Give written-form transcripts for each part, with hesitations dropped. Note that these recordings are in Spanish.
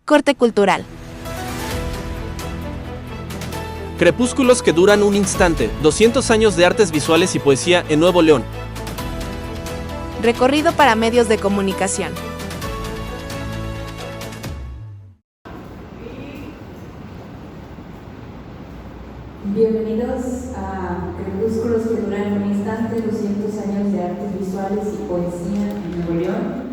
Corte cultural. Crepúsculos que duran un instante, 200 años de artes visuales y poesía en Nuevo León. Recorrido para medios de comunicación. Bienvenidos a Crepúsculos que duran un instante, 200 años de artes visuales y poesía en Nuevo León.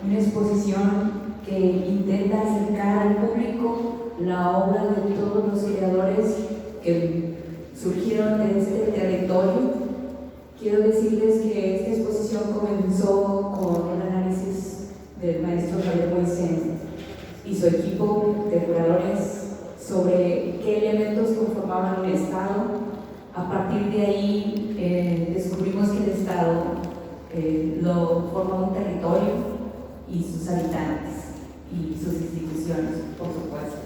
Una exposición que intenta acercar al público la obra de todos los creadores que surgieron de este territorio. Quiero decirles que esta exposición comenzó con un análisis del maestro Javier Moisén y su equipo de curadores sobre qué elementos conformaban un Estado. A partir de ahí descubrimos que el Estado lo forma un territorio y sus habitantes y sus instituciones, por supuesto.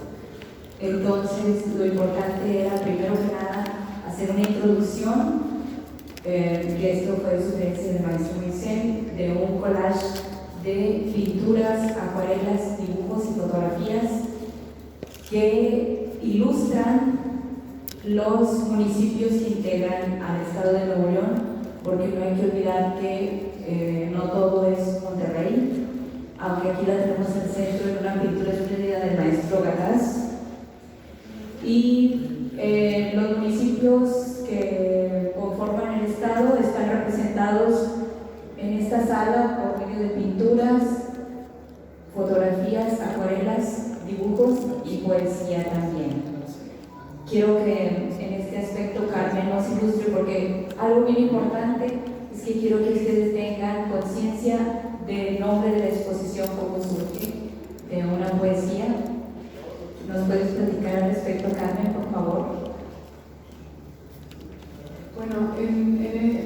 Entonces, lo importante era, primero que nada, hacer una introducción, que esto fue sugerencia del maestro Moisén, de un collage de pinturas, acuarelas, dibujos y fotografías que ilustran los municipios que integran al estado de Nuevo León, porque no hay que olvidar que no todo es Monterrey, aunque aquí la tenemos en el centro en una pintura espléndida del maestro Gataz. Y los municipios que conforman el estado están representados en esta sala por medio de pinturas, fotografías, acuarelas, dibujos y poesía también. Quiero que en este aspecto Carmen nos ilustre, porque algo bien importante es que quiero que ustedes tengan conciencia del nombre de la exposición, cómo surge, de una poesía. ¿Nos puedes platicar al respecto, Carmen, por favor? Bueno,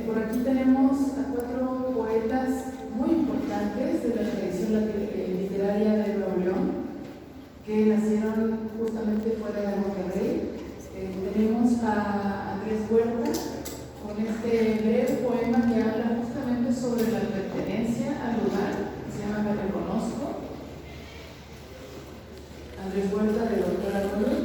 por aquí tenemos a 4 poetas muy importantes de la tradición literaria de Nuevo León, que nacieron justamente fuera de Monterrey. Tenemos a Andrés Huerta con este breve poema que habla justamente sobre la pertenencia al lugar, que se llama Me Reconozco. Andrés Huerta, de Doctor Arroyo.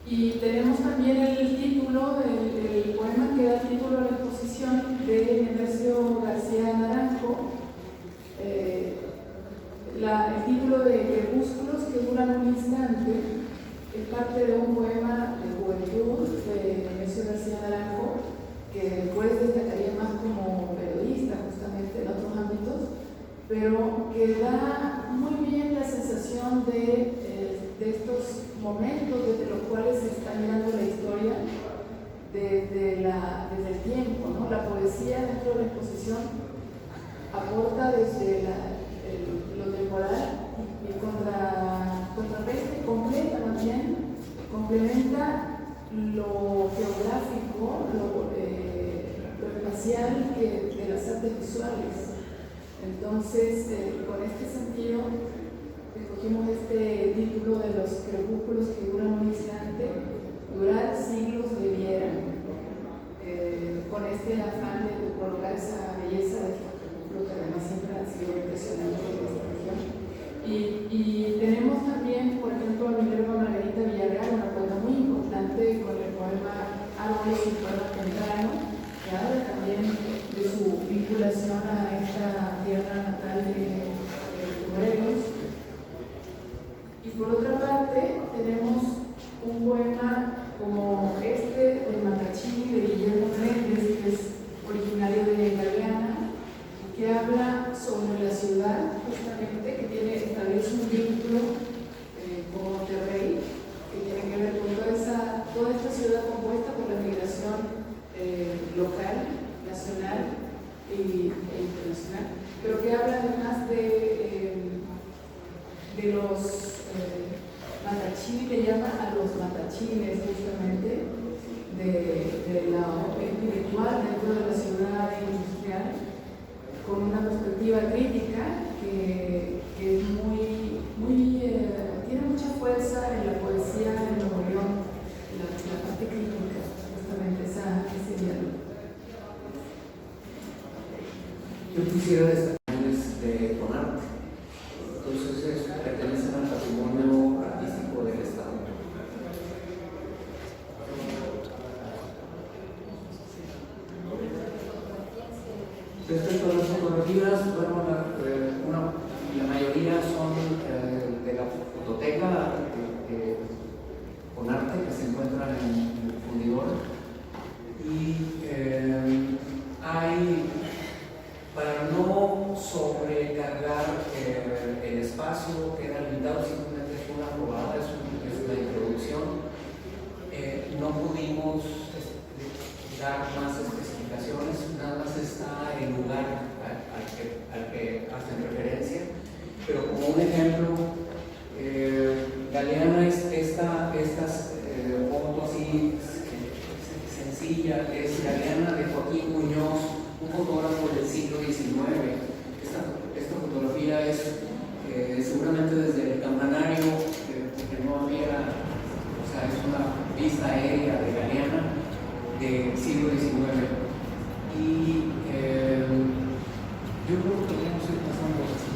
Y tenemos también el título del poema que da título a la exposición de Nemesio García Naranjo. El título de Crepúsculos que duran un instante es parte de un poema de juventud de Nemesio García Naranjo, que después destacaría más como periodista justamente en otros ámbitos, pero que da muy bien la sensación de estos momentos desde los cuales se está mirando la historia desde el tiempo, ¿no? La poesía dentro de la exposición aporta desde lo temporal y contrarresta, completa también, complementa lo geográfico, lo espacial de las artes visuales. Entonces, con este sentido, escogimos este título de los crepúsculos que duran un instante, durar siglos debieran, con este afán de colocar esa belleza de estos crepúsculos que además siempre han sido impresionantes en esta región. Y tenemos también, por ejemplo, a Minerva Margarita Villarreal, una poeta muy importante con el poema Árboles y poema temprano, que habla también de su vinculación a esta tierra natal de Morelos. Y por otra parte, tenemos un poema como este de Matachini, de Guillermo Méndez, que es originario de Galeana, que habla sobre la ciudad, justamente, que establece un vínculo con Monterrey, que tiene que ver con toda esta ciudad compuesta por la migración local, nacional e internacional, pero que habla además de los Matachini, le llama a los matachines justamente de la espiritual dentro de la ciudad industrial, con una perspectiva crítica que es tiene mucha fuerza en la poesía de Nuevo León, la parte crítica, justamente ese diálogo. Yo quisiera destacar con arte. Entonces espacio queda limitado, simplemente es una probada, es una introducción. No pudimos dar más especificaciones, nada más está el lugar al que hacen referencia, pero como un ejemplo, Galeana es esta foto así sencilla, es Galeana de Joaquín Muñoz, un fotógrafo del siglo XIX. Esta fotografía es seguramente desde el campanario, porque no había, o sea, es una vista aérea de Galeana del siglo XIX. Y yo creo que podríamos ir pasando así.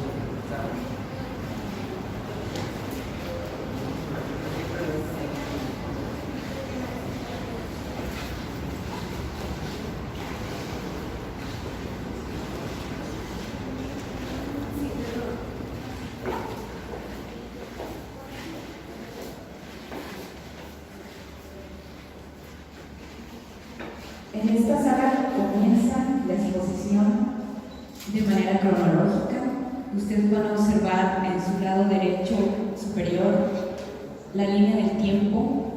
En esta sala comienza la exposición de manera cronológica. Ustedes van a observar en su lado derecho superior la línea del tiempo,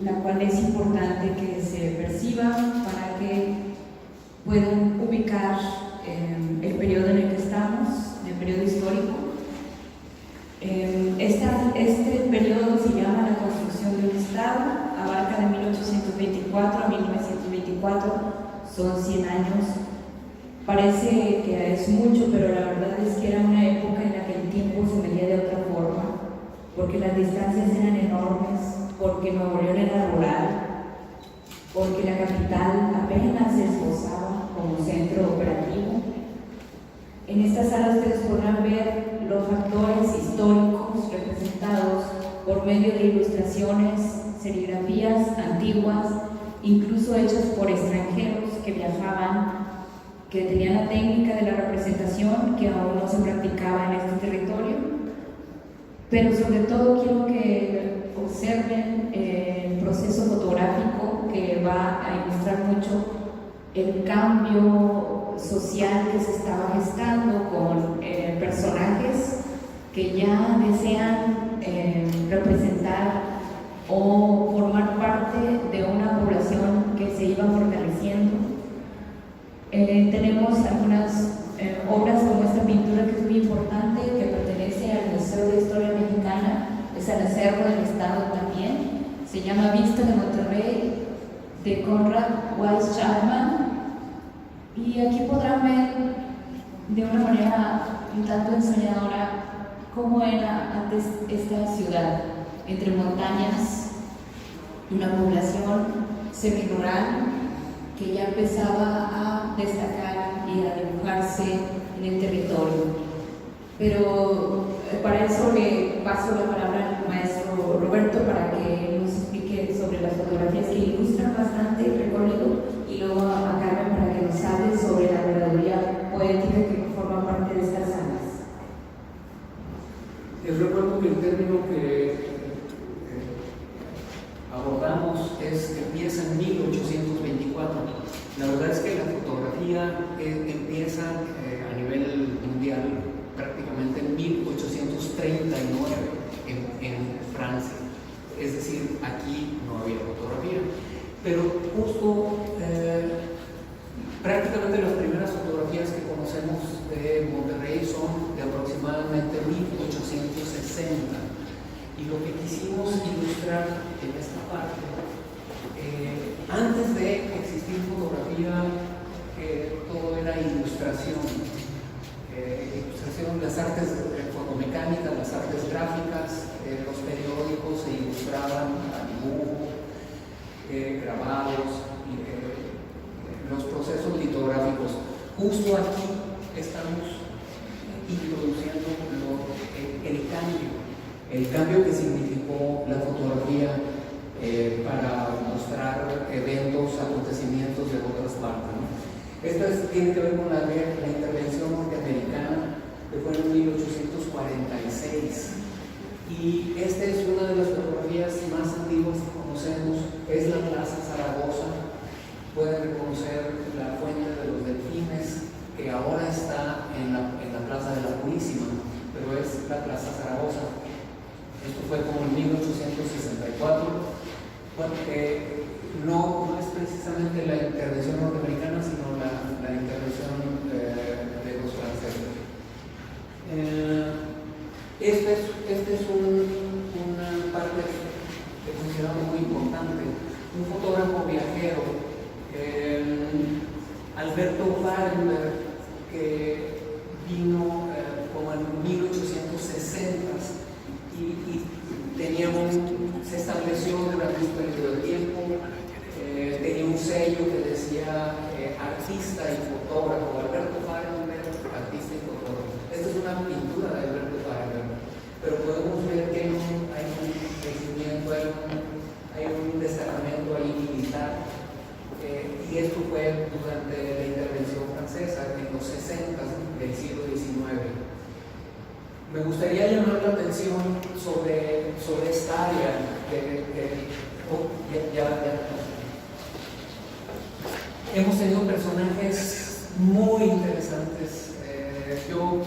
la cual es importante que se perciba para que puedan ubicar el periodo en el que estamos, el periodo histórico. Este periodo se llama la construcción de un Estado, abarca de 1824 a 1924, son 100 años. Parece que es mucho, pero la verdad es que era una época en la que el tiempo se medía de otra forma, porque las distancias eran enormes, porque Nuevo León era rural, porque la capital apenas se esbozaba como centro operativo. En esta sala ustedes podrán ver los factores históricos representados por medio de ilustraciones, serigrafías antiguas, incluso hechas por extranjeros que viajaban, que tenían la técnica de la representación que aún no se practicaba en este territorio. Pero sobre todo quiero que observen el proceso fotográfico que va a ilustrar mucho el cambio social que se estaba gestando con personajes que ya desean representar o formar parte de una población que se iba fortaleciendo. Tenemos algunas obras como esta pintura que es muy importante, que pertenece al Museo de Historia Mexicana, es al acervo del Estado también, se llama Vista de Monterrey, de Conrad Weiss Chapman, y aquí podrán ver de una manera un tanto ensoñadora cómo era antes esta ciudad, entre montañas, una población semirural que ya empezaba a destacar y a dibujarse en el territorio. Pero para eso le paso la palabra al maestro Roberto para que nos explique sobre las fotografías que ilustran bastante el recorrido, y luego a Carmen para que nos hable sobre la verdadería poética que forma parte de estas salas. Les recuerdo que el término que abordamos empieza en 1824. La verdad es que la fotografía empieza a nivel mundial prácticamente en 1839 en Francia. Es decir, aquí no había fotografía. Pero justo prácticamente las primeras fotografías que conocemos de Monterrey son de aproximadamente 1860. Y lo que quisimos ilustrar en esta parte, antes de existir fotografía, todo era ilustración. Ilustración, las artes fotomecánicas, las artes gráficas, los periódicos se ilustraban a dibujo, grabados, los procesos litográficos. Justo aquí estamos introduciendo el cambio que significó la fotografía para mostrar eventos, acontecimientos de otras partes, ¿no? Esto tiene que ver con la intervención norteamericana que fue en 1846, y esta es una de las fotografías más antiguas que conocemos, es la Plaza Zaragoza. Pueden reconocer la Fuente de los Delfines, que ahora está en la Plaza de la Purísima, pero es la Plaza este es una parte que consideramos muy importante. Un fotógrafo viajero, Alberto Fahrenberg, que vino como en 1860 y se estableció durante un periodo de tiempo. Tenía un sello que decía artista y fotógrafo, Alberto Fahrenberg, artista y fotógrafo. Esta es una pintura de Alberto Fahrenberg, pero podemos ver que hay un crecimiento, hay un destacamento ahí militar, y esto fue durante la intervención francesa en los 60 del siglo XIX. Me gustaría llamar la atención sobre esta área hemos tenido personajes muy interesantes.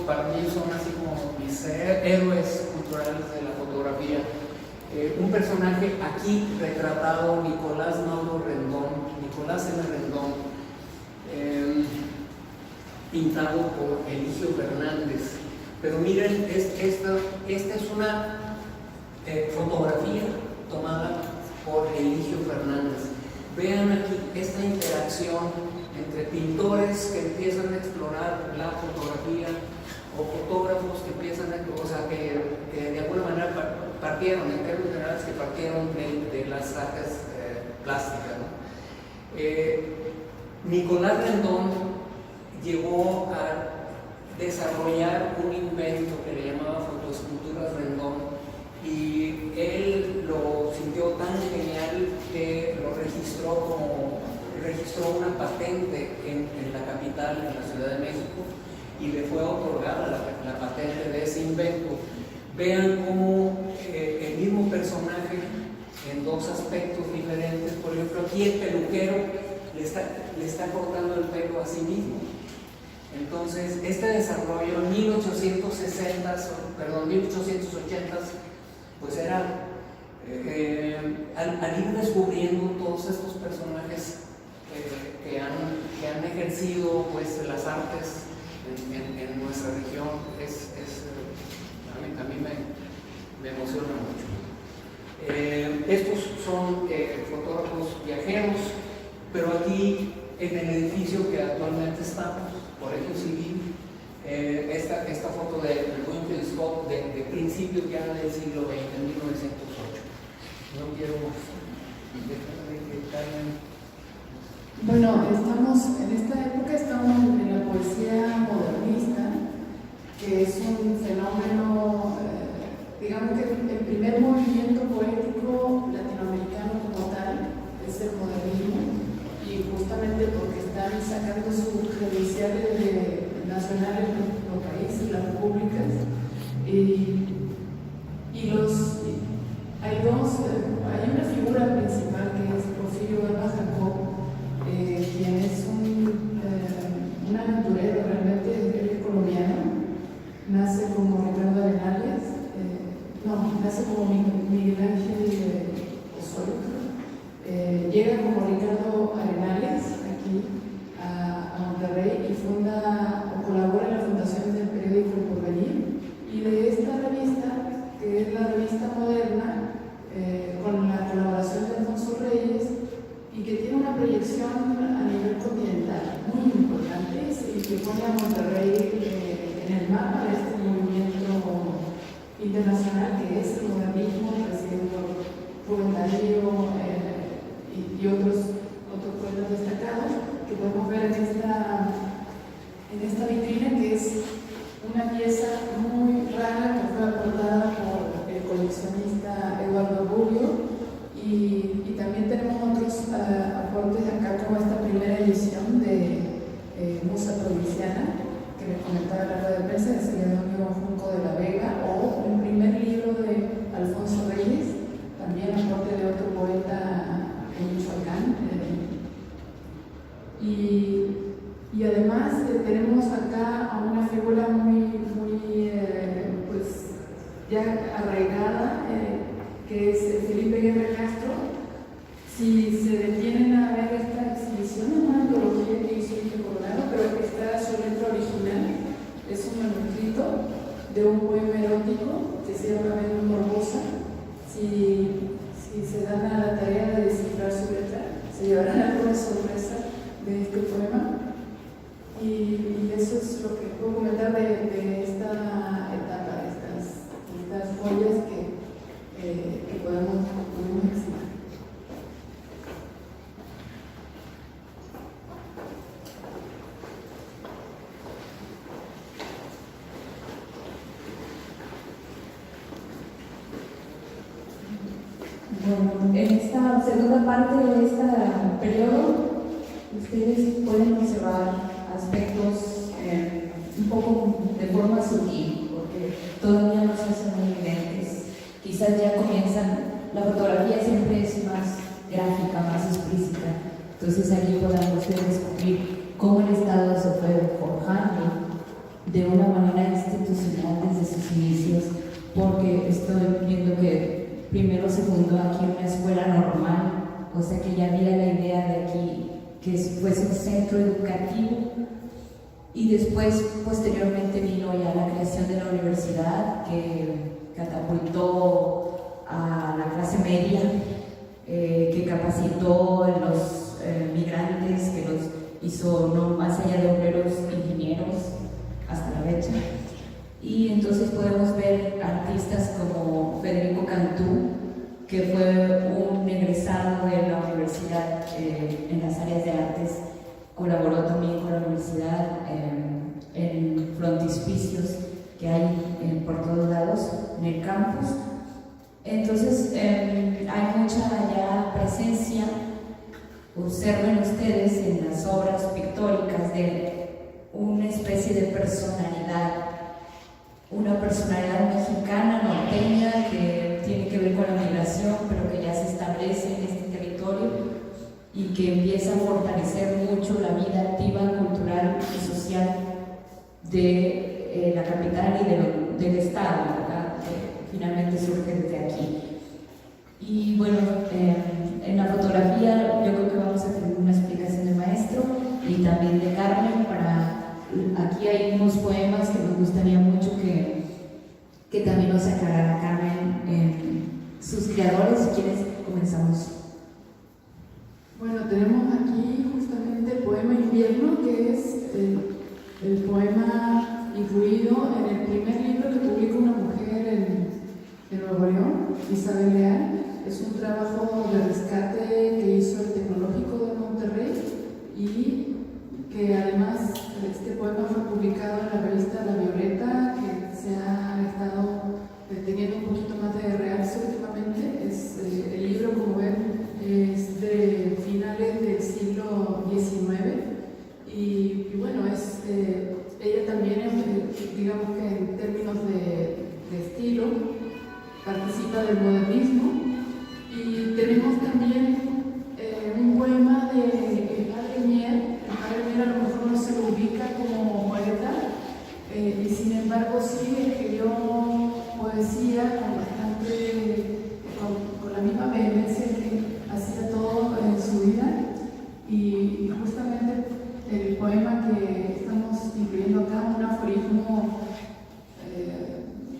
Para mí son así como mis héroes culturales de la fotografía. Un personaje aquí retratado, Nicolás Mauro Rendón, Nicolás M. Rendón, pintado por Eligio Fernández. Pero miren, esta es una fotografía tomada por Eligio Fernández. Vean aquí esta interacción entre pintores que empiezan a explorar la fotografía o fotógrafos que empiezan a, o sea, que de alguna manera partieron, en términos generales, que partieron de las artes plásticas, ¿no? Nicolás Rendón llegó a desarrollar un invento que le llamaba fotoesculturas Rendón, y él lo sintió tan genial que lo registró una patente en la capital, en la Ciudad de México, y le fue otorgada la patente de ese invento. Vean cómo el mismo personaje en dos aspectos diferentes. Por ejemplo, aquí el peluquero le está cortando el pelo a sí mismo. Entonces, este desarrollo en 1880, pues era al ir descubriendo todos estos personajes que han ejercido pues las artes en nuestra región, a mí me emociona mucho. Estos son fotógrafos viajeros, pero aquí en el edificio que actualmente estamos, Colegio Civil, esta foto de Winfield Scott de principios ya del siglo XX, en 1908. No quiero dejar de que Carmen. Bueno, en esta época estamos en la poesía modernista, que es un fenómeno, digamos que el primer movimiento poético latinoamericano como tal es el modernismo, y justamente porque están sacando sus credenciales nacionales los países, las repúblicas, hay una figura principal que es Porfirio Gama Jacob, quien es un aventurero, realmente es colombiano. Nace como Ricardo Arenales, nace como Miguel Ángel Osorio, llega como Ricardo Arenales aquí a Monterrey y colabora en la fundación del periódico El Porvenir, y de esta revista, que es la revista Moderna, con la colaboración de Alfonso Reyes, y que tiene una proyección a nivel continental muy importante, y que pone a Monterrey en el mapa de este movimiento internacional que es el modernismo, presidido por Rubén Darío y otros poetas destacados, que podemos ver en esta vitrina, que es una pieza muy rara que fue aportada por el coleccionista Eduardo Rubio, y también tenemos otros aportes acá, como esta primera edición de Musa Provinciana, que les comentaba la rueda de prensa, de Celedonio Junco de la Vega, o el primer libro de Alfonso Reyes, también aporte de otro poeta en Michoacán. Y además tenemos acá a una figura muy pues ya arraigada, que es Felipe Guerra Castro. Si se detienen a ver esta exhibición, es una antología que hizo Inge Coronado, pero que está su letra original, es un manuscrito de un poema erótico que se llama Venus Morbosa. Si se dan a la tarea de descifrar su letra, se llevarán alguna sorpresa de este poema. Y eso es lo que puedo comentar de esta etapa, de estas joyas que podemos exhibir. Bueno, en esta segunda parte de este periodo, ustedes pueden observar aspectos un poco de forma sutil, porque todavía no se hacen muy evidentes. Quizás ya comienzan, la fotografía siempre es más gráfica, más explícita. Entonces aquí podrán ustedes descubrir cómo el Estado se fue forjando de una manera institucional desde sus inicios, porque estoy viendo que primero se fundó aquí una escuela normal, o sea que ya había la idea de aquí que fuese un centro educativo, y después, posteriormente, vino ya la creación de la universidad, que catapultó a la clase media, que capacitó a los migrantes, que los hizo no más allá de obreros, ingenieros, hasta la fecha. Y entonces podemos ver artistas como Federico Cantú, que fue un egresado de la universidad en las áreas de artes, colaboró también con la universidad en frontispicios que hay por todos lados en el campus. Entonces hay mucha ya presencia, observen ustedes en las obras pictóricas, de una especie de personalidad, una personalidad mexicana, norteña, que tiene que ver con la migración, pero que ya se establece en este territorio y que empieza a fortalecer mucho la vida activa, cultural y social de la capital y del estado, ¿verdad? Que finalmente surge desde aquí. Y bueno, en la fotografía yo creo que vamos a tener una explicación del maestro y también de Carmen. Aquí hay unos poemas que nos gustaría mucho que también nos aclarara Carmen, sus creadores. Si quieres, comenzamos. Bueno, tenemos aquí justamente el poema Invierno, que es el poema incluido en el primer libro que publica una mujer en Nuevo León, Isabel Leal. Es un trabajo de rescate que hizo el Tecnológico de Monterrey y que además este poema fue publicado en la revista La Violeta, que se ha estado teniendo un poquito más de realce últimamente. El libro, como ven, es de finales del siglo XIX y bueno, ella también, digamos que en términos de estilo, participa del modernismo. Y tenemos también un poema de Padre Mier. El Padre Mier a lo mejor no se lo ubica como poeta, y sin embargo sí escribió poesía con la misma vehemencia que hacía todo en su vida. Y justamente el poema que estamos incluyendo acá, un aforismo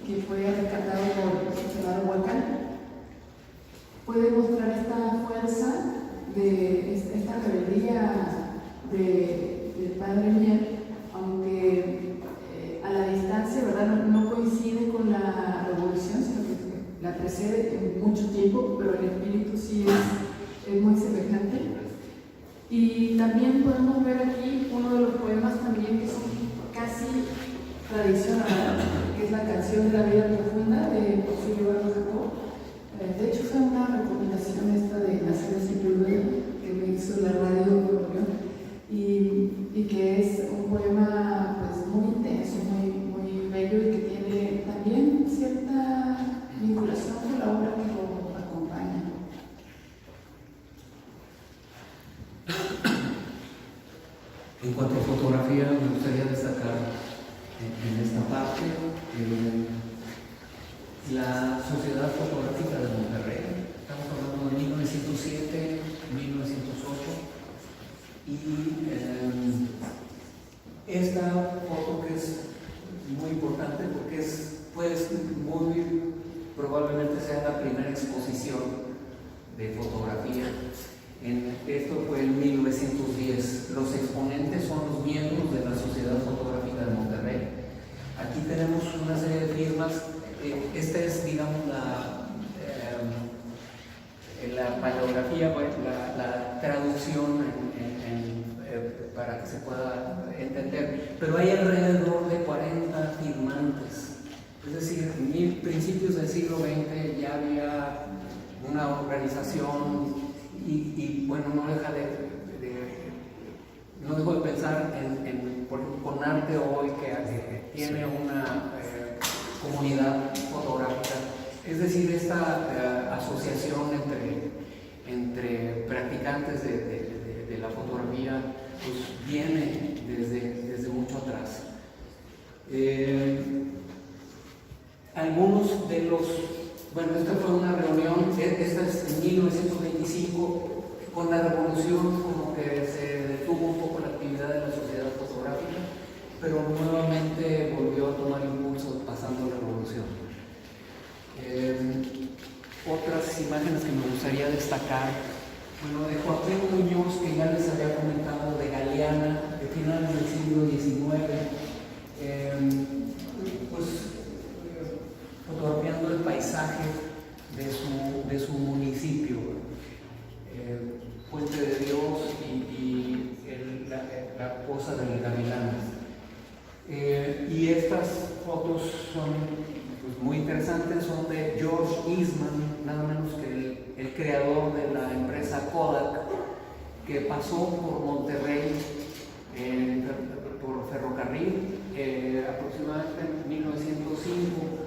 que fue rescatado por Salvador Huacán, puede mostrar esta fuerza, esta rebeldía del Padre Mier, aunque a la distancia, ¿verdad?, no coincide con la revolución, sino que la precede en mucho tiempo, pero el espíritu sí es muy semejante. Y también podemos ver aquí uno de los poemas también que son casi tradicionales, que es la canción de la vida profunda de Porfirio Barros Jacob. De hecho fue una recomendación esta de Nacer Siempre Luego que me hizo la radio de Nuevo León, y que es un poema pues muy intenso, muy bello, y que tiene también cierta vinculación con la obra que lo acompaña. En cuanto a fotografía, me gustaría destacar en esta parte la Sociedad Fotográfica de Monterrey. Estamos hablando de 1907, 1908, y esta foto que es muy importante porque es pues muy probablemente sea la primera exposición de fotografía. Esto fue en 1910. Los exponentes son los miembros de la Sociedad Fotográfica de Monterrey. Aquí tenemos una serie de firmas. Esta es, digamos, la paleografía, la traducción para que se pueda entender. Pero hay alrededor de 40 firmantes. Es decir, en principios del siglo XX ya había una organización y bueno, no dejo de pensar por ejemplo, con Arte Hoy, que tiene una comunidad fotográfica. Es decir, esta asociación entre practicantes de la fotografía pues viene desde mucho atrás. Algunos de los, bueno, esta fue una reunión, esta es en 1925, con la revolución como que se detuvo un poco la actividad de la sociedad fotográfica, pero nuevamente volvió a tomar impulso pasando la revolución. Otras imágenes que me gustaría destacar, bueno, de Joaquín Muñoz, que ya les había comentado, de Galeana, de finales del siglo XIX, pues fotografiando el paisaje de su municipio, Puente de Dios y la Poza del Gavilán. Y estas fotos son pues, muy interesantes, son de George Eastman, nada menos que el creador de la empresa Kodak, que pasó por Monterrey por ferrocarril aproximadamente en 1905.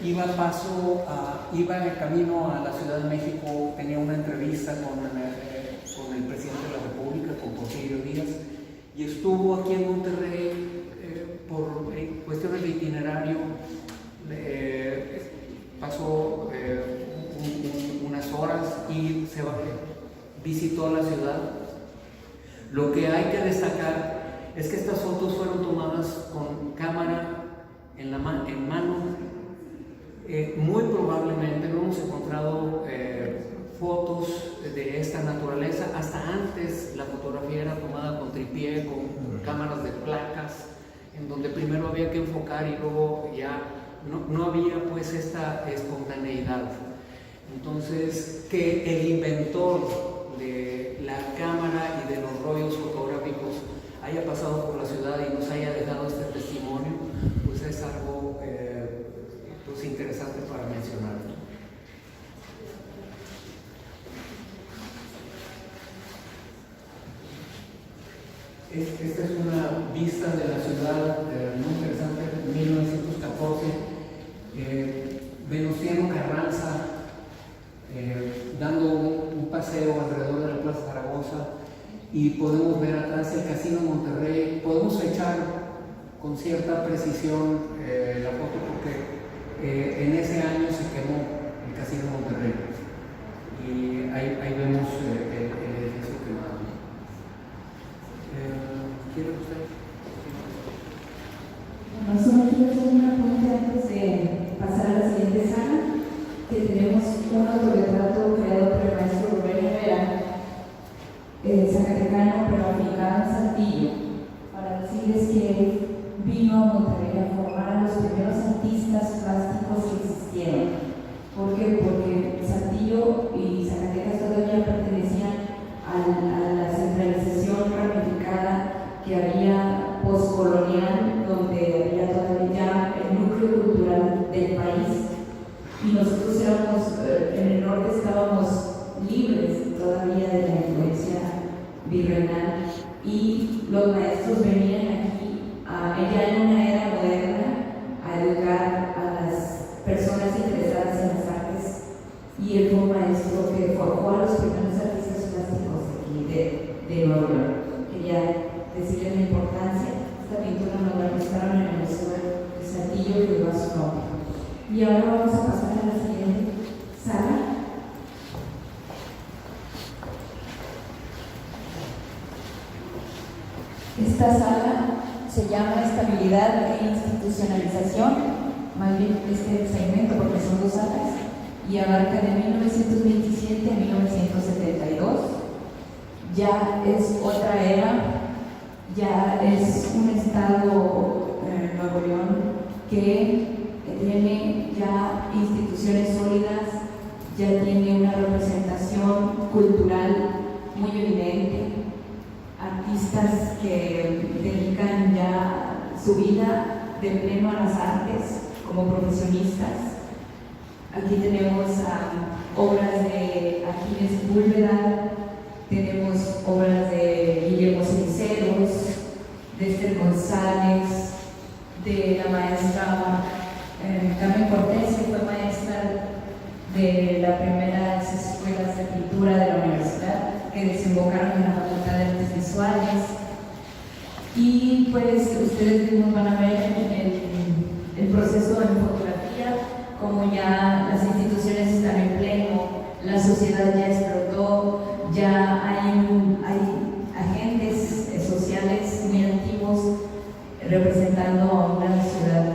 Iba en camino a la Ciudad de México, tenía una entrevista con el presidente de la República, con Porfirio Díaz, y estuvo aquí en Monterrey por cuestiones de itinerario, pasó unas horas y visitó la ciudad. Lo que hay que destacar es que estas fotos fueron tomadas con cámara en mano. Muy probablemente no hemos encontrado fotos de esta naturaleza. Hasta antes la fotografía era tomada con tripié, con cámaras de placas, en donde primero había que enfocar y luego ya no había pues esta espontaneidad. Entonces, que el inventor de la cámara y de los rollos fotográficos haya pasado por la ciudad y nos haya dejado este testimonio, pues es algo pues interesante para mencionar. Esta es una vista de la ciudad muy interesante, 1914. Venustiano Carranza dando un paseo alrededor de la Plaza Zaragoza, y podemos ver atrás el Casino Monterrey. Podemos echar con cierta precisión la foto porque en ese año se quemó el Casino Monterrey y ahí vemos el edificio quemado. ¿Quiere usted? Solo quiero hacer un apunte antes de pasar a la siguiente sala, que tenemos un autorretrato creado por el maestro Rubén Rivera, zacatecano pero afincado en Saltillo, para decirles que él vino a Monterrey a formar a los primeros artistas plásticos que existieron. ¿Por qué? Porque Saltillo y Zacatecas todavía pertenecían a la centralización ramificada que había postcolonial, donde había todavía el núcleo cultural del país, y nosotros éramos, en el norte estábamos libres todavía de la influencia virreinal, y los maestros venían aquí ya en una era moderna a educar a las personas interesadas en las artes, y él fue un maestro que forjó a los primeros artistas plásticos aquí de Nueva York. Quería decirles la importancia. Esta pintura nos la prestaron en el Museo de Saltillo, que lleva su nombre. Y ahora vamos a pasar a la siguiente sala. Esta sala se llama Estabilidad e Institucionalización, más bien este segmento, porque y abarca de 1927 a 1972. Ya es otra era, ya es un estado, Nuevo León, que tiene ya instituciones sólidas, ya tiene una representación cultural muy evidente, artistas que dedican ya su vida de pleno a las artes como profesionistas. Aquí tenemos obras de Aquiles Búlveda, tenemos obras de Guillermo Ceniceros, de Esther González, de la maestra Carmen Cortés, que fue maestra de las primeras escuelas de pintura de la universidad, que desembocaron en la Facultad de Artes Visuales. Y pues ustedes mismos van a ver el proceso en fotografía, como ya las instituciones están en pleno, la sociedad ya explotó, ya hay agentes sociales muy activos representando a una ciudad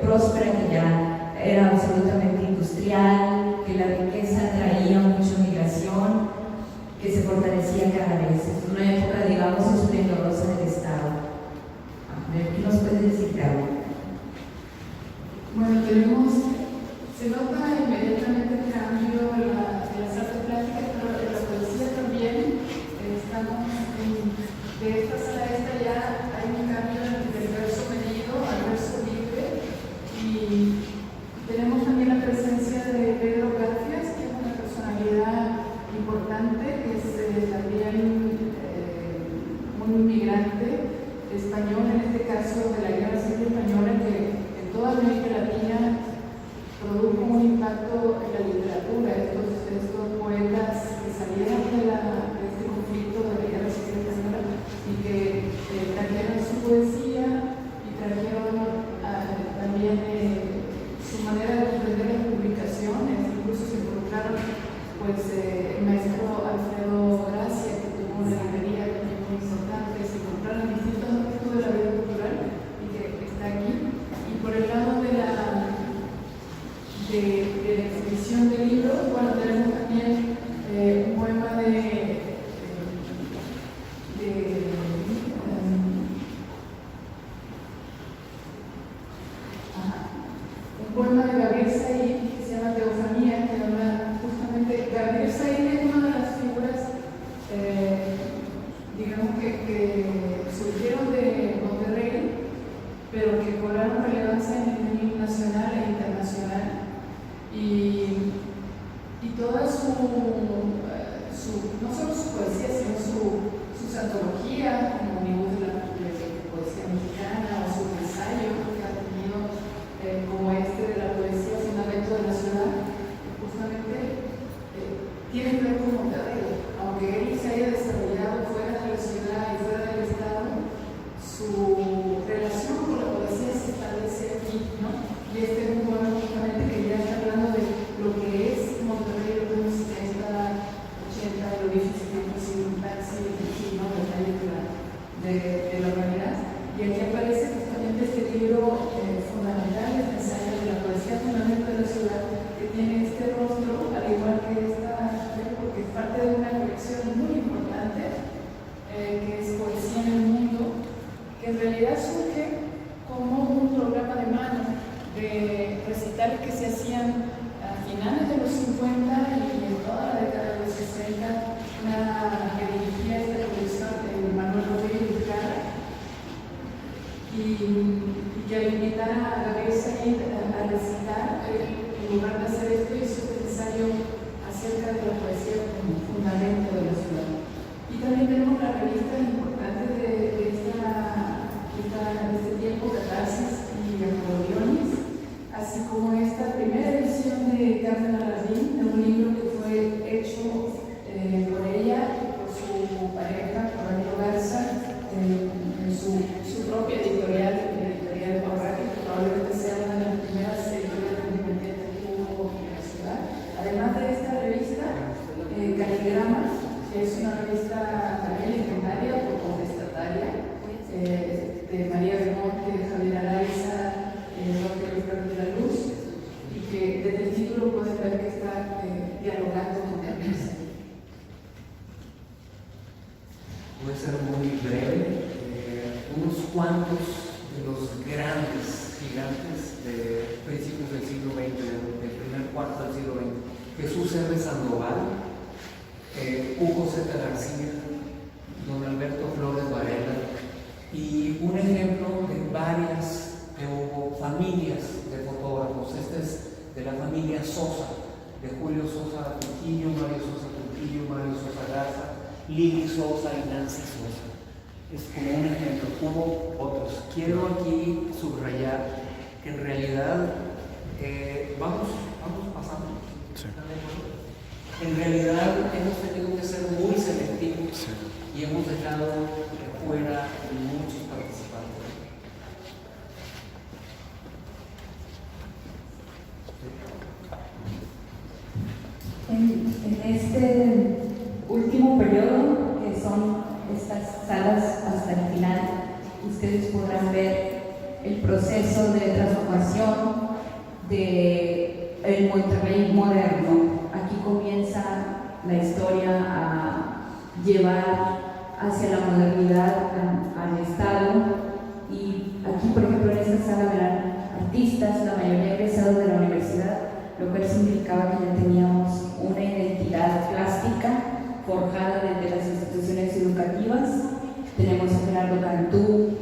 próspera que ya era absolutamente industrial, que la riqueza traía mucha migración, que se fortalecía cada vez. Es una época, digamos, esplendorosa del Estado. A ver, ¿qué nos puedes decir, Carlos? Bueno, se nota inmediatamente el cambio en las artes plásticas, pero en la poesía también. De esta sala a esta ya hay un cambio del verso medido al verso libre, y tenemos también la presencia de Pedro Garfias, que es una personalidad importante, que es también un inmigrante español, en este caso de la Guerra Civil Española, que en toda América Latina produjo un impacto en la literatura. Estos poetas que salieron de este conflicto de la Guerra Civil Española y que trajeron su poesía y trajeron también su manera de comprender las publicaciones. Incluso se involucraron pues, el maestro Alfredo Gracia, que tuvo una librería muy importante, se involucraron en distintos aspectos de la vida cultural y que está aquí. Y por el lado de la exhibición de libros, bueno, tenemos también un poema un poema de Gabriel Said que se llama Teofanía, que habla justamente. Gabriel Said es una de las figuras, digamos que surgieron de Monterrey, pero que cobraron relevancia en el nivel nacional e internacional. Y toda no solo su poesía, sino sus antologías, como Amigos de la Poesía Mexicana, o sus ensayos que ha tenido, como este de la poesía Fundamento de la Ciudad, justamente tienen que ver con Monterrey. Aunque él se haya desarrollado fuera de la ciudad y fuera del estado, su relación con la poesía se establece aquí, ¿no? Y este es un poema justamente que ya está hablando de lo que es Monterrey de los 70, 80, lo difícil que es conseguir un taxi, ¿no? Los calles de la humanidad. Y aquí aparece justamente este libro fundamental, el ensayo de la poesía Fundamento de la Ciudad, que tiene este rostro, al igual que esta, porque es parte de una colección muy importante, que es Poesía en el Mundo, que en realidad surge como un programa de mano de recitales que se hacían a finales de los 50 y en toda la década de los 60, que dirigía esta colección de Manuel Rodríguez Vizcarra, y que al invitar a Gabriel Said a recitar, en lugar de hacer esto, hizo un ensayo acerca de la poesía como fundamento de la ciudad. Y también tenemos la revista importante de este tiempo, Catarsis y Acordeones, así como esta primera edición de Carmen Alardín, de un libro que fue hecho por ella y por su pareja, por Ramiro Garza, en su propia editorial, la editorial Borra, que probablemente sea una de las primeras editoriales independientes que hubo breve. Unos cuantos de los grandes gigantes de principios del siglo XX, del primer cuarto del siglo XX. Jesús R. Sandoval, Hugo Z. García, don Alberto Flores Varela, y un ejemplo de varias familias de fotógrafos. Este es de la familia Sosa, de Julio Sosa Trujillo, Mario Sosa Trujillo, Mario Sosa Garza, Lili Sosa y Nancy Sosa. Es como un ejemplo, hubo otros. Quiero aquí subrayar que en realidad, vamos pasando. Sí. En realidad hemos tenido que ser muy selectivos, Sí. y hemos dejado fuera muchos participantes. En este último periodo, que son estas salas hasta el final, ustedes podrán ver el proceso de transformación del Monterrey moderno. Aquí comienza la historia a llevar hacia la modernidad al Estado, y aquí, por ejemplo, en esta sala verán artistas, la mayoría egresados de la universidad, lo cual significaba que ya teníamos una identidad plástica forjada desde las instituciones educativas. Tenemos a Gerardo Cantú,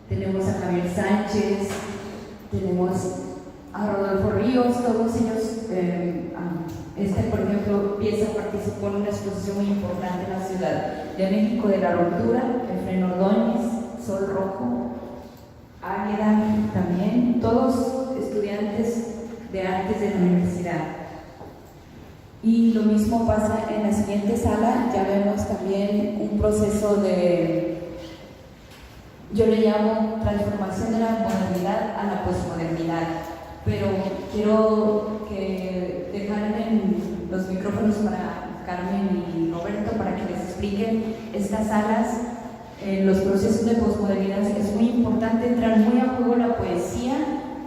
tenemos a Javier Sánchez, tenemos a Rodolfo Ríos, todos ellos. Por ejemplo, pieza participó en una exposición muy importante en la Ciudad de México de la Ruptura, Efraín Ordóñez, Sol Rojo, Águeda también, todos estudiantes de artes de la universidad. Y lo mismo pasa en la siguiente sala. Ya vemos también un proceso de, yo le llamo transformación de la modernidad a la posmodernidad, pero quiero dejarle los micrófonos para Carmen y Roberto para que les expliquen estas salas. En los procesos de posmodernidad es muy importante entrar muy a juego la poesía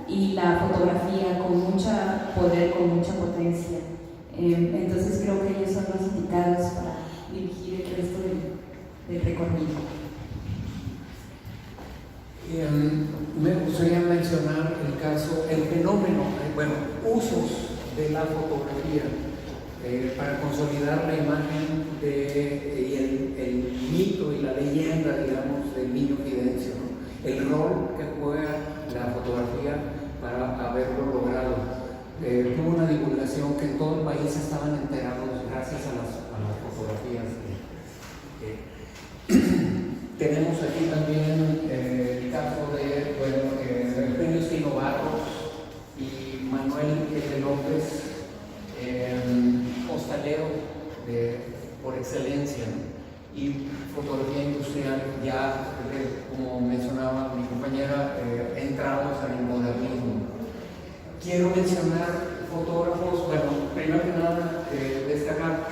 y la fotografía con mucho poder, con mucha potencia. Entonces creo que ellos son los indicados para dirigir el resto del recorrido. Me gustaría mencionar el fenómeno, usos de la fotografía para consolidar la imagen y el mito y la leyenda, digamos, del niño Fidencio, ¿no? El rol que juega la fotografía para haberlo logrado. Tuvo una divulgación que en todo el país estaban enterados gracias a las fotografías. Tenemos aquí también el caso de Eugenio Espino Barros y Manuel L. López, hostalero por excelencia, ¿no? Y fotografía industrial, ya como mencionaba mi compañera, entrados al modernismo. Quiero mencionar fotógrafos, primero que nada destacar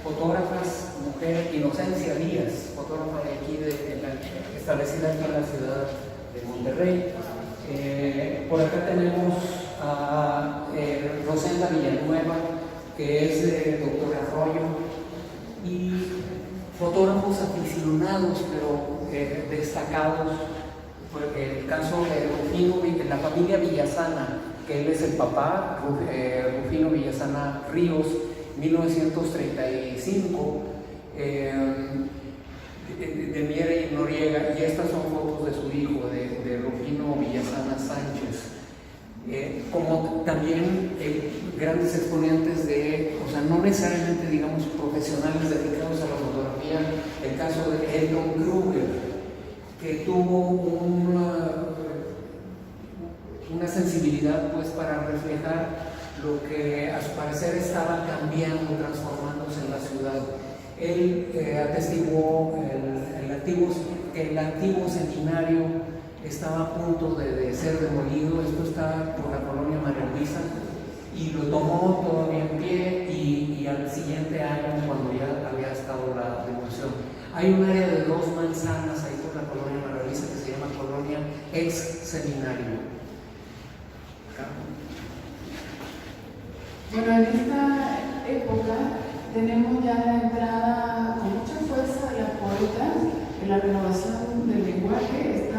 fotógrafas, mujer Inocencia Díaz, fotógrafa de aquí, establecida aquí en la ciudad de Monterrey. Por acá tenemos a Rosenda Villanueva, que es de Doctor Arroyo, y fotógrafos aficionados, pero destacados. El caso de Rufino, de la familia Villasana, que él es el papá, Rufino Villasana Ríos, 1935, de Miera y Noriega, y estas son fotos de su hijo, de Rufino Villasana Sánchez. Como también grandes exponentes no necesariamente, digamos, profesionales dedicados a la fotografía, el caso de Eldon Kruger, que tuvo una sensibilidad para reflejar lo que a su parecer estaba cambiando, transformándose en la ciudad. Él atestiguó que el antiguo seminario estaba a punto de ser demolido. Esto está por la colonia María Luisa, y lo tomó todavía en pie, y al siguiente año, cuando ya había estado la demolición, hay un área de 2 manzanas ahí por la colonia María Luisa que se llama colonia ex seminario. Bueno, en esta época tenemos ya la entrada con mucha fuerza de las poetas en la renovación del lenguaje.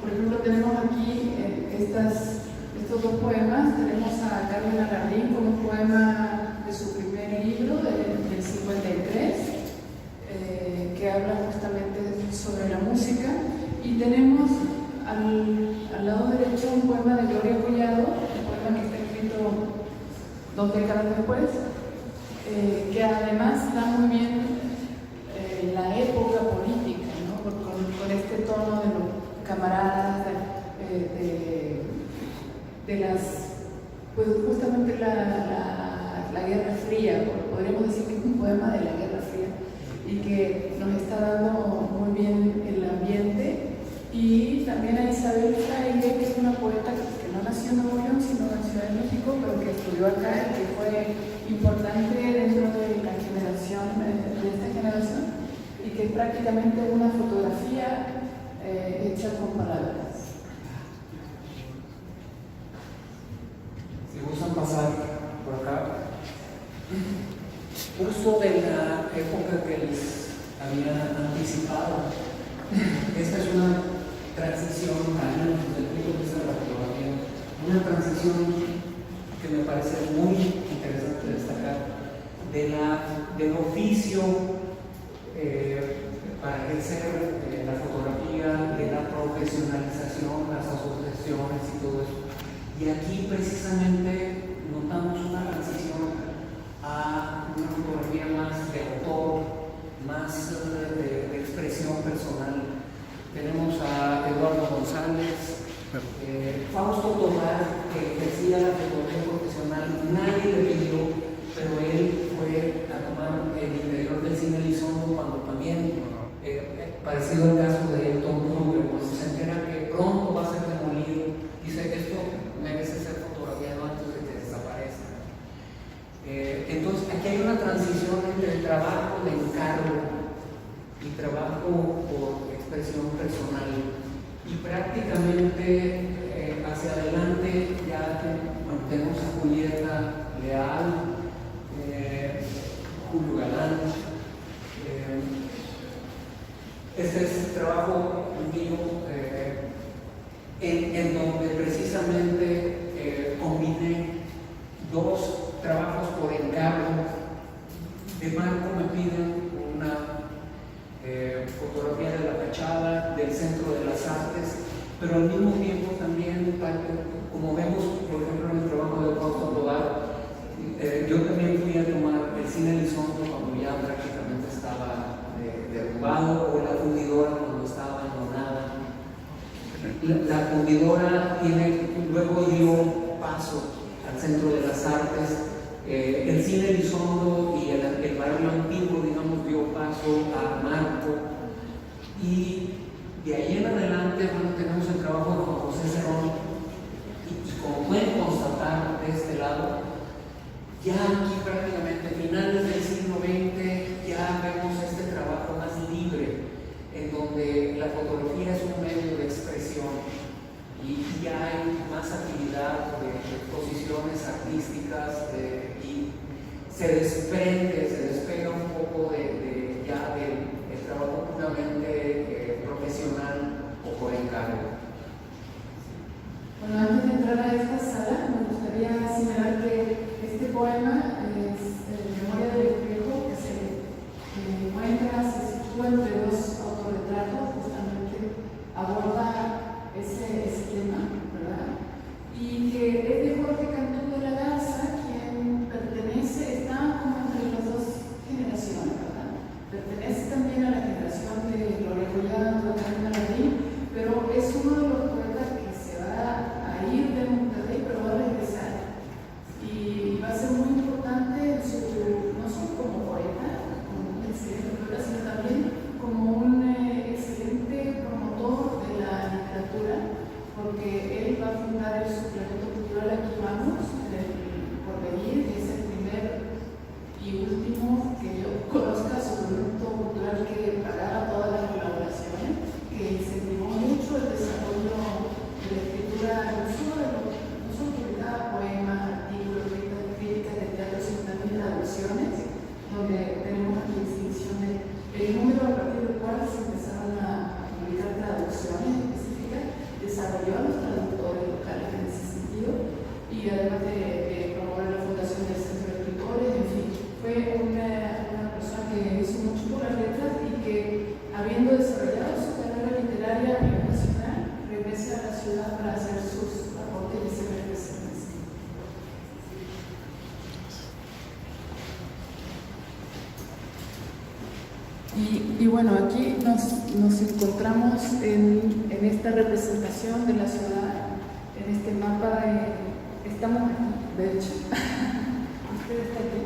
Por ejemplo, tenemos aquí estos dos poemas. Tenemos a Carmen Alarrín con un poema de su primer libro, del 53, que habla justamente sobre la música. Y tenemos al lado derecho un poema de Gloria Collado, un poema que está escrito 2 décadas después, que además da muy bien la época política, ¿no? Con este tono de los camaradas, de las, pues justamente la Guerra Fría, podríamos decir que es un poema de la Guerra Fría y que nos está dando muy bien el ambiente. Y también a Isabel Fraile, que es una poeta que no nació en Nuevo León, sino en Ciudad de México, pero que estudió acá y que fue importante dentro de la generación, de esta generación, y que es prácticamente una fotografía hecha con palabras. Si gustan pasar por acá, justo de la época que les había anticipado, esta es una transición, al menos desde el punto de vista de la fotografía, una transición que me parece muy interesante destacar del oficio para ejercer la fotografía, de la profesionalización, las asociaciones y todo eso. Y aquí precisamente notamos una transición a una fotografía más de autor, más de expresión personal. Tenemos a Eduardo González, Fausto Tomar, que ejercía la fotografía profesional, nadie le pidió, pero él fue a tomar el interior del cine Elizondo cuando también, parecido al caso de Tom Kruger, cuando se entera que pronto va a ser demolido, dice que esto merece ser fotografiado antes de que desaparezca. Entonces, aquí hay una transición entre el trabajo de encargo y trabajo por expresión personal, y prácticamente hacia adelante ya tenemos a Julieta Leal, Julio Galán. Este es trabajo mío en donde precisamente combiné 2 trabajos por encargo. De Marco me piden una fotografía de la fachada del Centro de las Artes, pero al mismo tiempo también, como vemos por ejemplo en el trabajo de Fausto Tobar, yo también fui a tomar el cine Elizondo cuando ya prácticamente estaba derrumbado, o la fundidora cuando estaba abandonada. La fundidora luego dio paso al Centro de las Artes. El cine Elizondo y el barrio antiguo, digamos, dio paso a Marco, y de ahí en adelante, bueno, tenemos el trabajo de Juan José Cerrón, y como pueden constatar de este lado, ya aquí prácticamente finales del siglo XX ya vemos este trabajo más libre, en donde la fotografía es un medio de expresión y ya hay más actividad de exposiciones artísticas y se despega un poco del trabajo puramente profesional o por encargo. Bueno, antes de entrar a esta sala, me gustaría señalar que este poema es Memoria del Espejo, que se sitúa entre 2 autorretratos, justamente aborda ese tema, ¿verdad? Y que es de Jorge Cantú de la Garza, quien está como entre los 2 Y bueno, aquí nos encontramos en esta representación de la ciudad, en este mapa estamos aquí, de hecho, usted está aquí,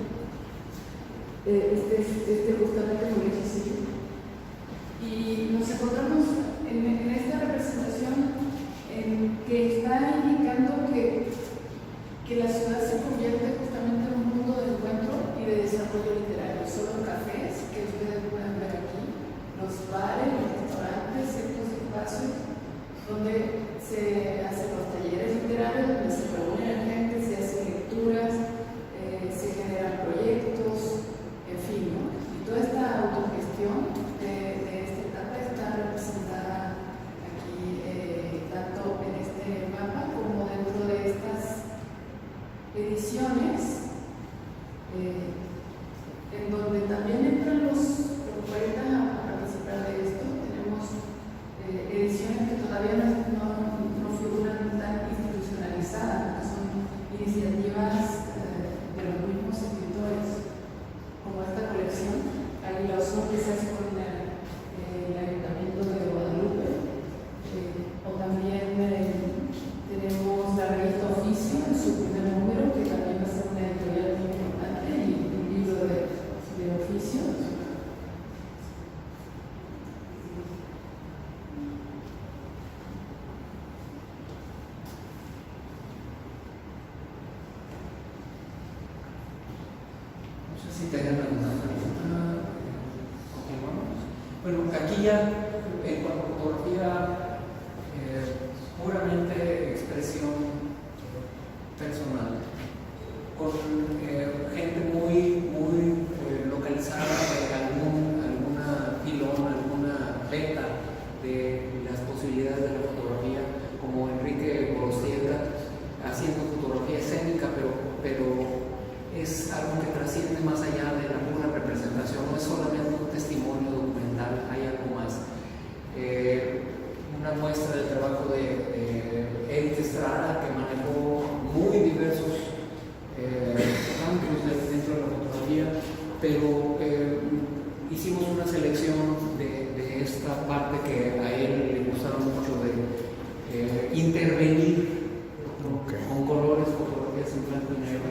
este justamente Colegio Civil. Y nos encontramos en esta representación que está indicando que la ciudad se convierte justamente en un mundo de encuentro y de desarrollo literario. Son los cafés que ustedes pueden ver aquí, los bares, los restaurantes, estos espacios donde se hacen los talleres literarios, donde se reúne la gente, se hacen lecturas, se generan proyectos, en fin, ¿no? Y toda esta autogestión de esta etapa está representada aquí, tanto en este mapa como dentro de estas ediciones, en donde también entran los poetas a participar de esto. Tenemos ediciones que todavía no figuran tan institucionalizadas, que son iniciativas de los mismos escritores, como esta colección Aguilaoso que se hace con el Ayuntamiento de Guadalupe, o también tenemos la revista Oficio en su primer número, que también va a ser una editorial muy importante, y un libro de oficio. No sé si tengan alguna pregunta. Continuamos. Bueno, aquí ya en cuanto a fotografía, puramente expresión personal, con gente muy localizada de alguna filón, alguna beta de las posibilidades de la fotografía, como Enrique Gorostieta, haciendo fotografía escénica, pero es algo que trasciende más allá de la pura representación, no es solamente un testimonio documental, hay algo más. Una muestra del trabajo de Eric Estrada, que manejó muy diversos campos dentro de la fotografía, pero hicimos una selección de esta parte que a él le gustaba mucho, de intervenir con colores, fotografías en blanco y negro,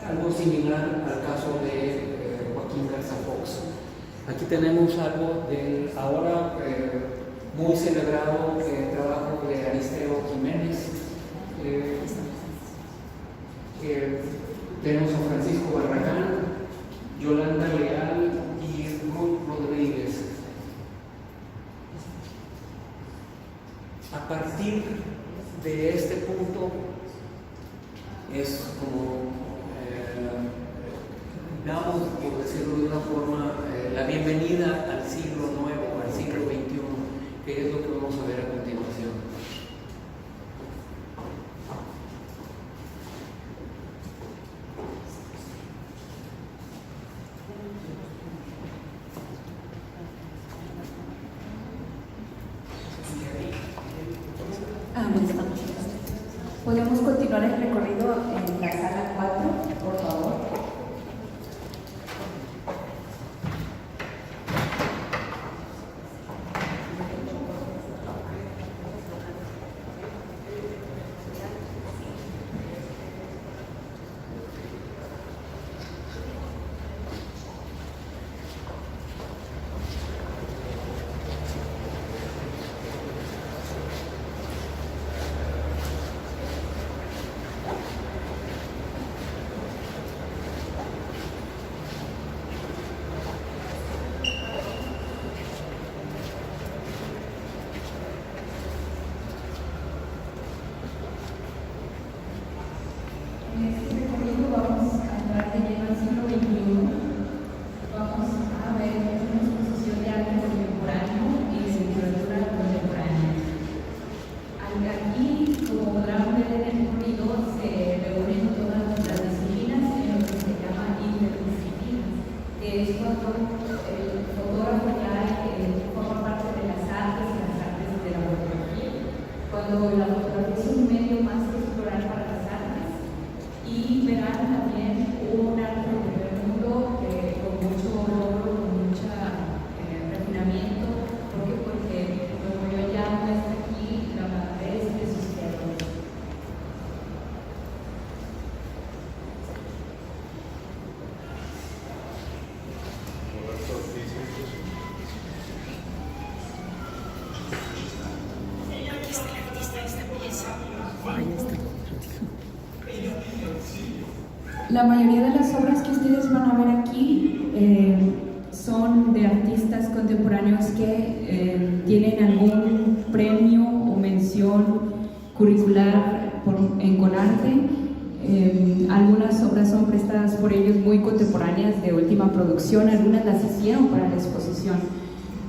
algo similar al caso de Joaquín Garza Fox. Aquí tenemos algo del ahora muy celebrado trabajo de Aristeo Jiménez. Tenemos a Francisco Barragán, Yolanda Leal y Ruth Rodríguez. A partir de este punto es como damos, por decirlo de una forma, la bienvenida al siglo nuevo, al siglo XXI, que es lo que vamos a ver a continuación. Podemos continuar el recorrido en la sala 4, por favor. La mayoría de las obras que ustedes van a ver aquí son de artistas contemporáneos que tienen algún premio o mención curricular en Conarte. Algunas obras son prestadas por ellos muy contemporáneas de última producción, algunas las hicieron para la exposición.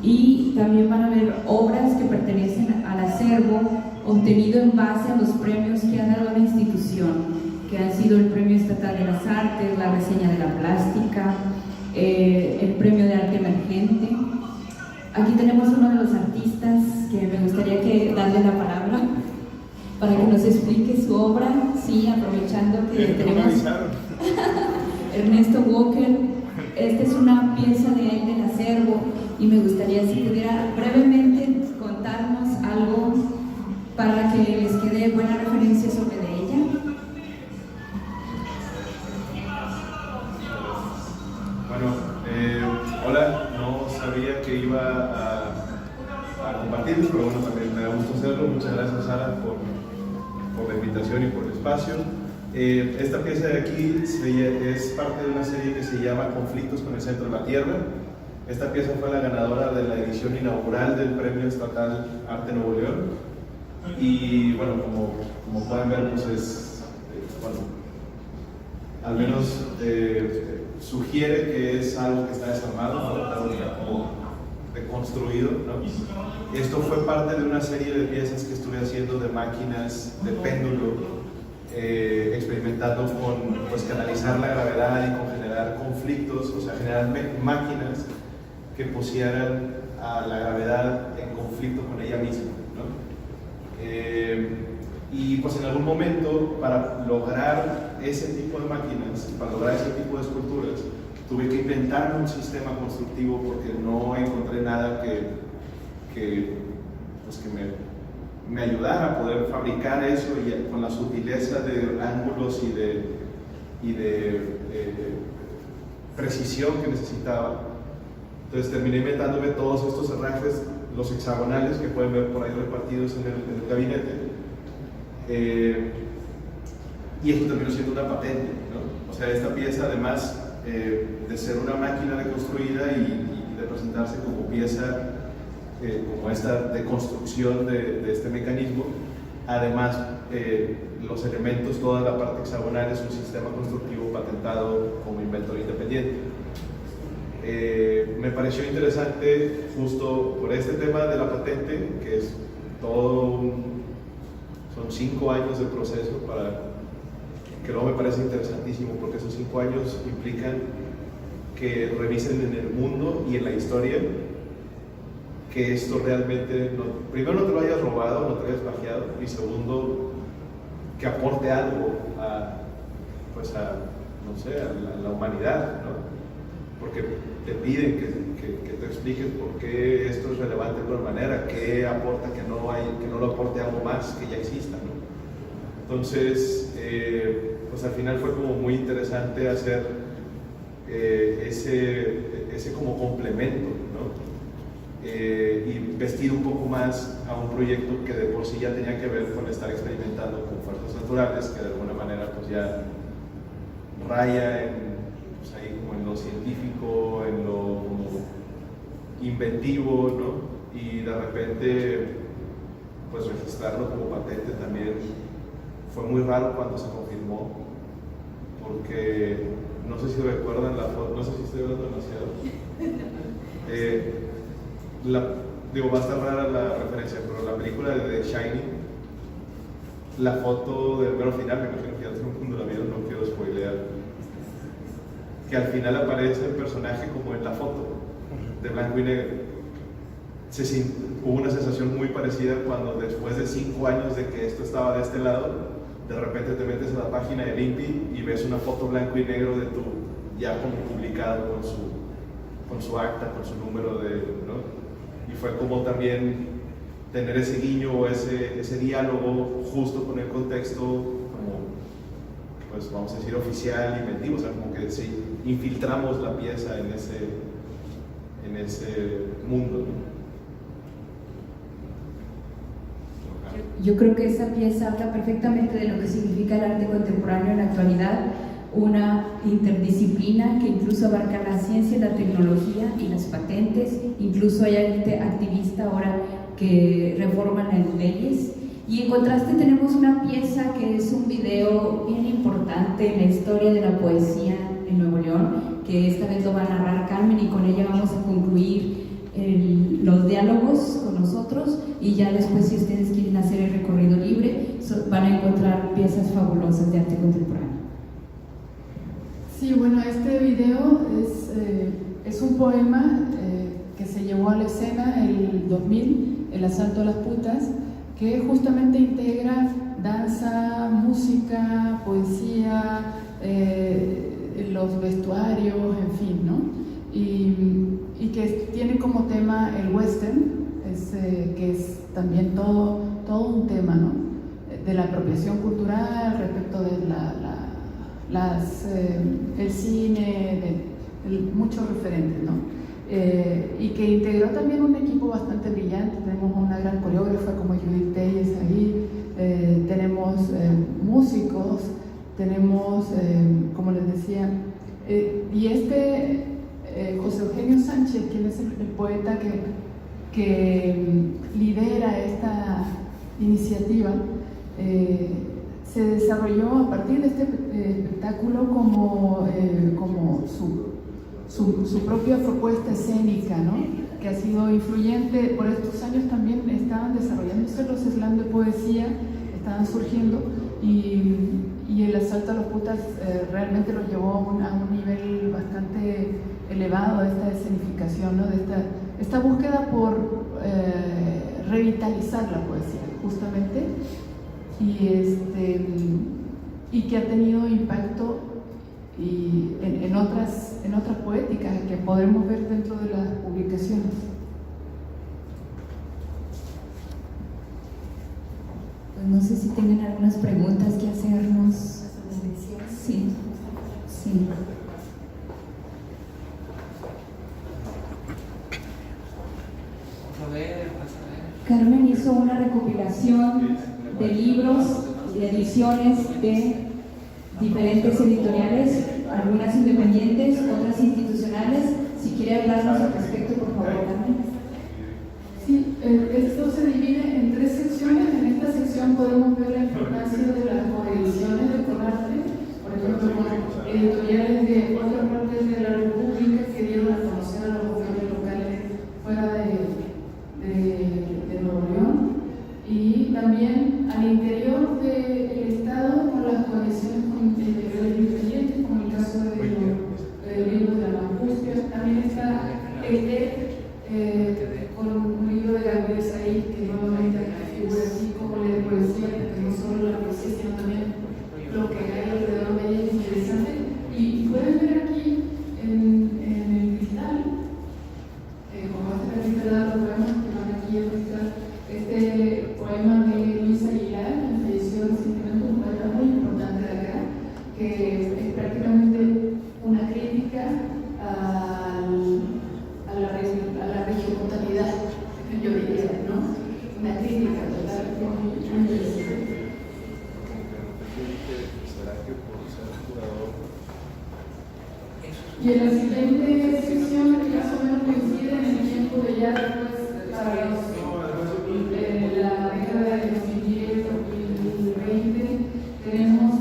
Y también van a ver obras que pertenecen al acervo obtenido en base a los premios que ha dado la institución, que han sido el Premio Estatal de las Artes, la Reseña de la Plástica, el Premio de Arte Emergente. Aquí tenemos uno de los artistas que me gustaría darle la palabra para que nos explique su obra, sí, aprovechando que tenemos Ernesto Walker. Esta es una pieza de él del acervo y me gustaría si pudiera brevemente contarnos algo para que les quede buena referencia sobre de ella. Bueno, hola, no sabía que iba a compartirles, pero bueno, también me da gusto hacerlo. Muchas gracias, Sara, por la invitación y por el espacio. Esta pieza de aquí es parte de una serie que se llama Conflictos con el Centro de la Tierra. Esta pieza fue la ganadora de la edición inaugural del Premio Estatal Arte Nuevo León. Y bueno, como pueden ver, pues bueno, al menos sugiere que es algo que está desarmado, como deconstruido, ¿no? Esto fue parte de una serie de piezas que estuve haciendo de máquinas de péndulo, experimentando con pues, canalizar la gravedad y con generar conflictos, o sea, generar máquinas que pusieran a la gravedad en conflicto con ella misma, ¿no? Y pues en algún momento, para lograr ese tipo de máquinas, para lograr ese tipo de esculturas, tuve que inventar un sistema constructivo porque no encontré nada que me ayudara a poder fabricar eso y con la sutileza de ángulos y de precisión que necesitaba. Entonces terminé inventándome todos estos herrajes, los hexagonales que pueden ver por ahí repartidos en el gabinete. Y esto terminó siendo una patente, ¿no? O sea, esta pieza, además de ser una máquina deconstruida y de presentarse como pieza, como esta deconstrucción de este mecanismo, además los elementos, toda la parte hexagonal es un sistema constructivo patentado como inventor independiente. Me pareció interesante justo por este tema de la patente, que es son 5 años de proceso que luego me parece interesantísimo, porque esos 5 años implican que revisen en el mundo y en la historia que esto realmente, primero no te lo hayas robado, no te lo hayas plagiado, y segundo, que aporte algo a la humanidad, ¿no? Porque te piden que te expliques por qué esto es relevante de alguna manera, qué aporta que no lo aporte algo más que ya exista, ¿no? Entonces, pues al final fue como muy interesante hacer ese como complemento, ¿no? Y vestir un poco más a un proyecto que de por sí ya tenía que ver con estar experimentando con fuerzas naturales, que de alguna manera pues ya raya ahí como en lo científico, en lo como inventivo, ¿no? Y de repente pues registrarlo como patente también fue muy raro cuando se confirmó, porque no sé si recuerdan la foto, no sé si estoy hablando demasiado. Va a estar rara la referencia, pero la película de The Shining, la foto del mero final, me imagino que ya todo el mundo la vieron, no quiero spoilear, que al final aparece el personaje como en la foto, de blanco y negro. Hubo una sensación muy parecida cuando después de 5 años de que esto estaba de este lado, de repente te metes a la página del INPI y ves una foto blanco y negro de ya como publicado con su acta, con su número de, ¿no? Y fue como también tener ese guiño o ese diálogo justo con el contexto como, pues vamos a decir, oficial, inventivo, o sea, como que sí, infiltramos la pieza en ese mundo, ¿no? Yo creo que esa pieza habla perfectamente de lo que significa el arte contemporáneo en la actualidad. una interdisciplina que incluso abarca la ciencia, la tecnología y las patentes. Incluso hay gente activista ahora que reforman las leyes. Y en contraste tenemos una pieza que es un video bien importante en la historia de la poesía en Nuevo León, que esta vez lo va a narrar Carmen, y con ella vamos a concluir los diálogos con nosotros, y ya después, si ustedes quieren hacer el recorrido libre, van a encontrar piezas fabulosas de arte contemporáneo. Sí, bueno, este video es un poema que se llevó a la escena el 2000, El asalto a las putas, que justamente integra danza, música, poesía, los vestuarios, en fin, ¿no? Y que tiene como tema el western, que es también todo un tema, ¿no? De la apropiación cultural respecto de el cine, muchos referentes, ¿no? Y que integró también un equipo bastante brillante. Tenemos una gran coreógrafa como Judith Telles ahí, tenemos músicos, tenemos, como les decía, y José Eugenio Sánchez, quien es el poeta que lidera esta iniciativa, se desarrolló a partir de este espectáculo como su propia propuesta escénica, ¿no? Que ha sido influyente. Por estos años también estaban desarrollándose los slams de poesía, estaban surgiendo, y el asalto a las putas realmente lo llevó a un nivel bastante elevado de esta escenificación, ¿no? De esta búsqueda por revitalizar la poesía, justamente, y que ha tenido impacto en otras poéticas que podremos ver dentro de las publicaciones. Pues no sé si tienen algunas preguntas que hacernos. Sí, sí. Carmen hizo una recopilación de libros y ediciones de diferentes editoriales, algunas independientes, otras institucionales. Si quiere hablarnos al respecto, por favor, Carmen. Sí, esto se divide en 3 secciones. En esta sección podemos ver la importancia de las coediciones de Conarte, por ejemplo, con editoriales de otras partes de la República que dieron a conocer a los gobiernos locales fuera de Nuevo León, y también al interior del Estado con las coediciones con editoriales independientes, como el caso de los libros de la Angustia. También está con un libro de Gabriel Said, que nuevamente figura aquí como de poesía, porque no solo la poesía, sino también lo que hay alrededor de ella es interesante. Y pueden ver aquí en el cristal, como este capítulo de los poemas que van aquí en cristal, este poema de Luis Aguilar, que falleció recientemente, un poeta muy importante de acá, que es prácticamente una crítica a la regiomontanidad, yo diría, ¿no? Una crítica total, muy interesante. Y en la siguiente sección, que más o menos coincide en el tiempo de ya después, para la década de 2010, 2020, tenemos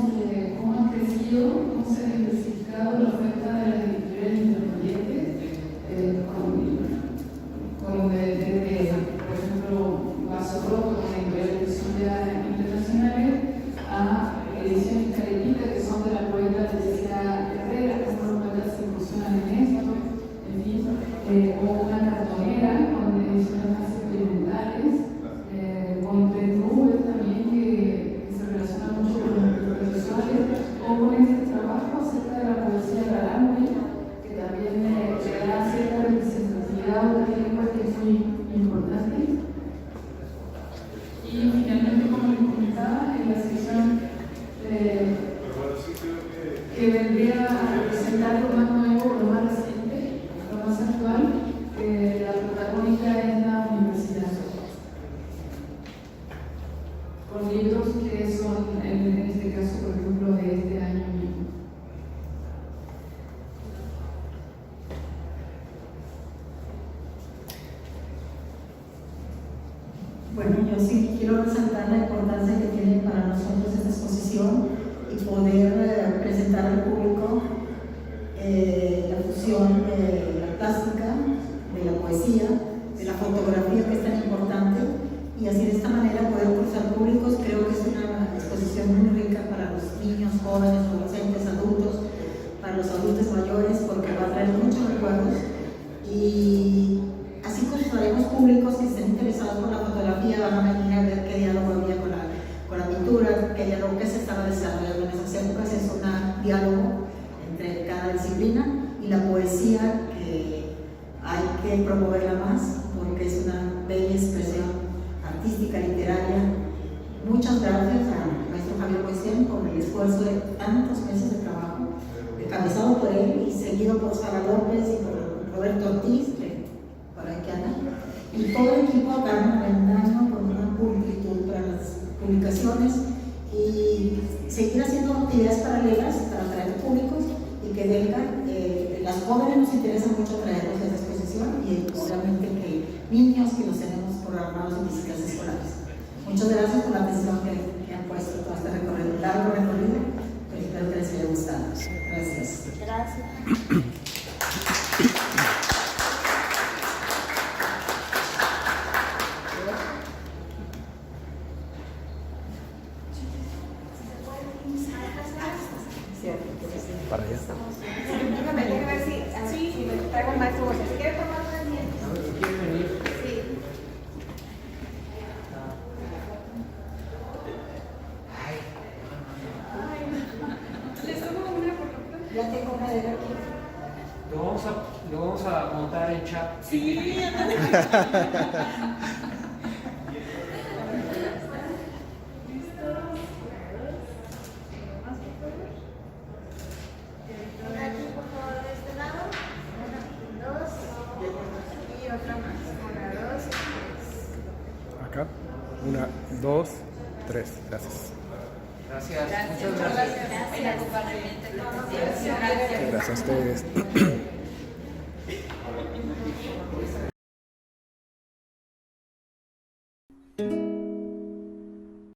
cómo ha crecido, cómo se ha diversificado la oferta de las editoriales independientes, desde, por ejemplo, Vaso Roto, una editorial que son ya internacionales, a ediciones Caretita, que son de la poeta Cecilia Herrera, que son poetas que incursionan en esto, en fin, o una cartonera con ediciones más experimentales, con tres nubes también que se relacionan mucho con los visuales, o con este trabajo acerca de la poesía de Ralamuri, que también le da cierta representatividad a una lengua que es muy importante. Y finalmente, como les comentaba, en la sección que vendría a representar lo más nuevo, lo más reciente, lo más actual, la protagónica es la universidad, con libros que son, en este caso, por ejemplo, de este año mismo. Bueno, yo sí quiero resaltar la importancia que tiene para nosotros esta exposición y poder presentar al público la fusión de la plástica, de la poesía, de la fotografía, que es tan importante, y así de esta manera poder cruzar públicos. Creo que es una exposición muy rica para los niños, jóvenes, adolescentes, adultos, para los adultos mayores, porque va a traer muchos recuerdos, y así cruzaremos públicos que estén interesados por la fotografía, van a venir a ver qué diálogo había con la pintura, qué diálogo que se estaba desarrollando en esas épocas. Es un diálogo entre cada disciplina, y la poesía, que hay que promoverla más porque es una bella expresión artística, literaria. Muchas gracias al maestro Javier Boisén por el esfuerzo de tantos meses de trabajo, encabezado por él y seguido por Sara López y por Roberto Ortiz, que por ahí que anda, y todo el equipo, Carmen Avendaño, por una pulcritud para las publicaciones, y seguir haciendo actividades paralelas para atraer públicos y que vengan. Las jóvenes nos interesa mucho traerlos a esta exposición, y obviamente que niños que los tenemos programados en visitas escolares. Muchas gracias por la atención que han puesto todo este recorrido, largo recorrido, pero espero que les haya gustado. Gracias. Gracias. Para allá. Déjame ver si me traigo el maestro José. ¿Si quiere tomar una niña? ¿Quiere venir? Sí. ¿Les tomo una por favor? Ya tengo una de aquí. Lo vamos a montar en chat. Sí. Aquí, por favor, de este lado. Una, dos. Y otra más. Una, dos y tres. Acá. 1, 2, 3. Gracias. Gracias. Muchas gracias. Gracias a ustedes.